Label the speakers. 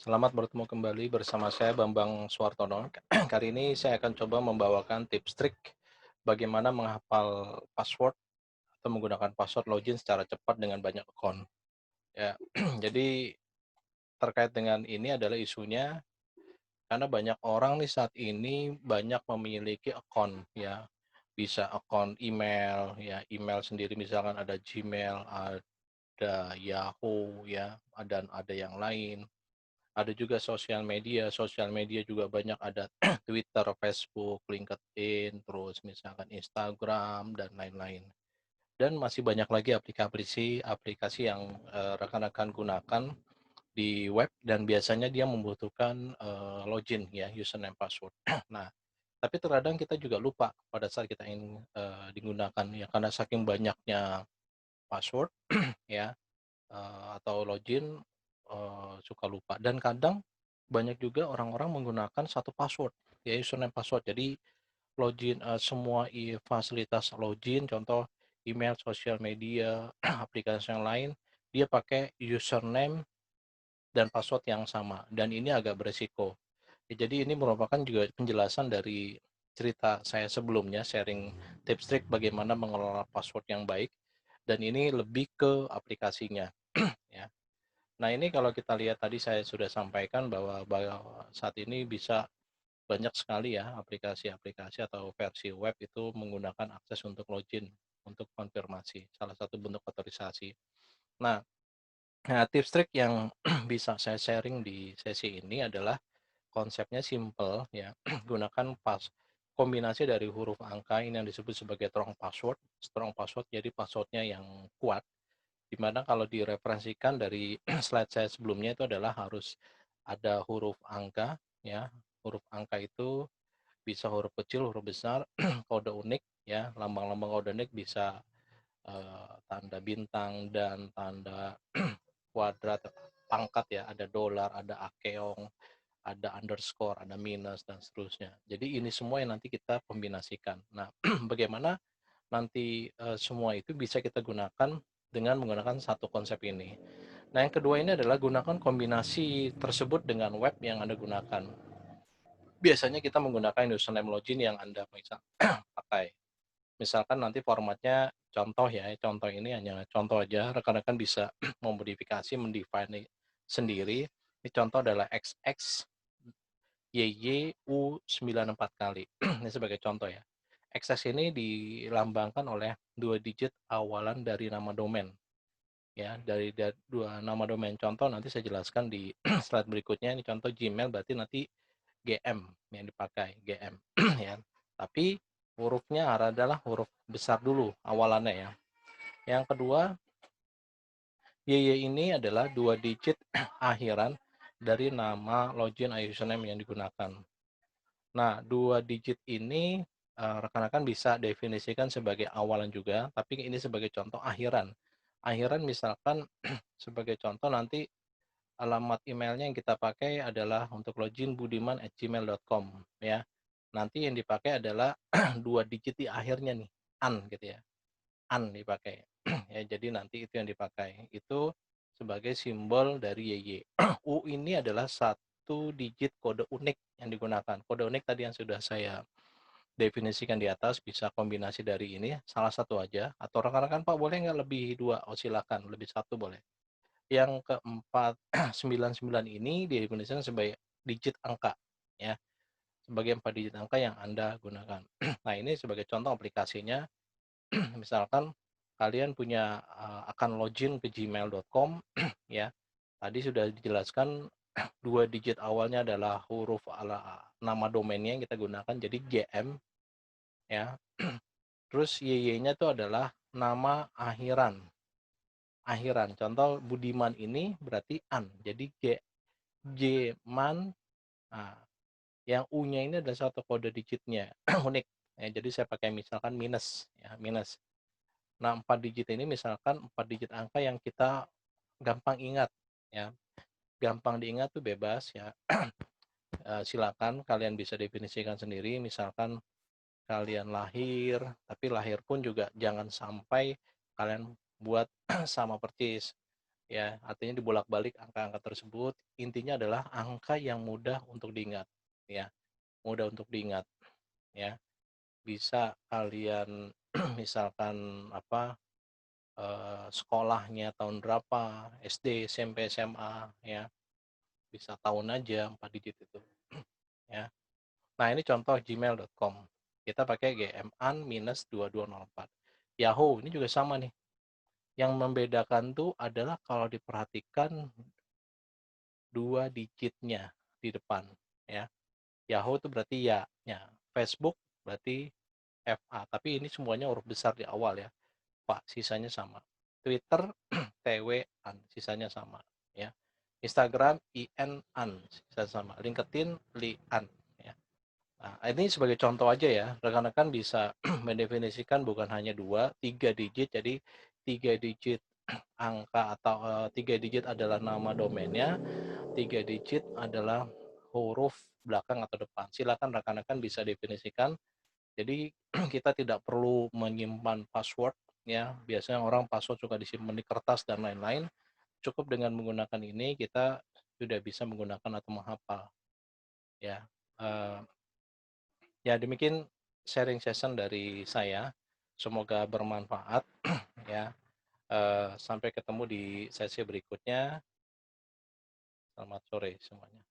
Speaker 1: Selamat bertemu kembali bersama saya Bambang Suartono. Kali ini saya akan coba membawakan tips trik bagaimana menghafal password atau menggunakan password login secara cepat dengan banyak akun. Ya, jadi terkait dengan ini adalah isunya karena banyak orang nih saat ini banyak memiliki akun ya. Bisa akun email ya, email sendiri misalkan ada Gmail, ada Yahoo ya, dan ada yang lain. Ada juga sosial media juga banyak ada Twitter, Facebook, LinkedIn, terus misalkan Instagram dan lain-lain. Dan masih banyak lagi aplikasi yang rekan-rekan gunakan di web dan biasanya dia membutuhkan login ya, username password. Nah, tapi terkadang kita juga lupa pada saat kita ingin digunakan ya karena saking banyaknya password ya atau login, suka lupa dan kadang banyak juga orang-orang menggunakan satu password, ya username password. Jadi login, semua fasilitas login, contoh email, sosial media, aplikasi yang lain, dia pakai username dan password yang sama dan ini agak beresiko. Ya, jadi ini merupakan juga penjelasan dari cerita saya sebelumnya, sharing tips trik bagaimana mengelola password yang baik dan ini lebih ke aplikasinya, ya. Nah, ini kalau kita lihat tadi saya sudah sampaikan bahwa saat ini bisa banyak sekali ya aplikasi-aplikasi atau versi web itu menggunakan akses untuk login, untuk konfirmasi, salah satu bentuk otorisasi. Nah, tips trik yang bisa saya sharing di sesi ini adalah konsepnya simple ya, gunakan kombinasi dari huruf angka ini yang disebut sebagai strong password jadi passwordnya yang kuat di mana kalau direferensikan dari slide saya sebelumnya itu adalah harus ada huruf angka ya. Huruf angka itu bisa huruf kecil, huruf besar, kode unik ya, lambang-lambang kode unik bisa tanda bintang dan tanda kuadrat, pangkat ya, ada dolar, ada akeong, ada underscore, ada minus dan seterusnya. Jadi ini semua yang nanti kita kombinasikan. Nah, bagaimana nanti semua itu bisa kita gunakan dengan menggunakan satu konsep ini. Nah, yang kedua ini adalah gunakan kombinasi tersebut dengan web yang Anda gunakan. Biasanya kita menggunakan username login yang Anda pakai. Misalkan nanti formatnya contoh ya, contoh ini hanya contoh aja, rekan-rekan bisa memodifikasi, mendefine sendiri. Ini contoh adalah XX YYU94 kali. Ini sebagai contoh ya. XS ini dilambangkan oleh dua digit awalan dari nama domain. Ya, dari dua nama domain. Contoh nanti saya jelaskan di slide berikutnya. Ini contoh Gmail berarti nanti GM yang dipakai, GM ya. Tapi hurufnya adalah huruf besar dulu awalannya ya. Yang kedua, YY ini adalah dua digit akhiran dari nama login username yang digunakan. Nah, dua digit ini rekan-rekan bisa definisikan sebagai awalan juga, tapi ini sebagai contoh akhiran. Akhiran misalkan sebagai contoh nanti alamat emailnya yang kita pakai adalah untuk login budiman@gmail.com ya. Nanti yang dipakai adalah dua digit di akhirnya nih, an gitu ya. An dipakai. Ya, jadi nanti itu yang dipakai. Itu sebagai simbol dari YY. U ini adalah satu digit kode unik yang digunakan. Kode unik tadi yang sudah saya definisikan di atas bisa kombinasi dari ini salah satu aja atau rekan-rekan Pak boleh nggak lebih dua? Oh silakan, lebih satu boleh. Yang keempat 99 ini didefinisikan sebagai digit angka ya, sebagai 4 digit angka yang Anda gunakan. Nah, ini sebagai contoh aplikasinya. Misalkan kalian punya akan login ke gmail.com ya. Tadi sudah dijelaskan dua digit awalnya adalah huruf nama domainnya yang kita gunakan jadi GM ya. Terus YY-nya itu adalah nama akhiran. Akhiran. Contoh Budiman ini berarti an. Jadi Jman. Nah, yang U-nya ini adalah satu kode digitnya unik. Ya, jadi saya pakai misalkan minus ya, minus. Nah, 4 digit ini misalkan 4 digit angka yang kita gampang ingat ya. Gampang diingat tuh bebas ya. Silakan kalian bisa definisikan sendiri misalkan kalian lahir, tapi lahir pun juga jangan sampai kalian buat sama persis ya, artinya dibolak-balik angka-angka tersebut, intinya adalah angka yang mudah untuk diingat, ya, mudah untuk diingat, ya. Bisa kalian misalkan apa, sekolahnya tahun berapa, SD, SMP, SMA, ya, bisa tahun aja 4 digit itu, ya. Nah, ini contoh gmail.com, kita pakai gman-2204. Yahoo, ini juga sama nih, yang membedakan tuh adalah kalau diperhatikan 2 digitnya di depan, ya. Yahoo itu berarti ya-nya, Facebook berarti FA, tapi ini semuanya huruf besar di awal ya, Pak, sisanya sama. Twitter TW-an, sisanya sama, ya. Instagram IN-an, sisanya sama. LinkedIn LI-an, ya. Nah, ini sebagai contoh aja ya, rekan-rekan bisa mendefinisikan bukan hanya 2, 3 digit, jadi 3 digit angka atau 3 digit adalah nama domainnya, 3 digit adalah huruf belakang atau depan. Silakan rekan-rekan bisa definisikan. Jadi kita tidak perlu menyimpan password ya. Biasanya orang password suka disimpan di kertas dan lain-lain. Cukup dengan menggunakan ini kita sudah bisa menggunakan atau menghafal ya. Eh, ya demikian sharing session dari saya. Semoga bermanfaat ya. Sampai ketemu di sesi berikutnya. Selamat sore semuanya.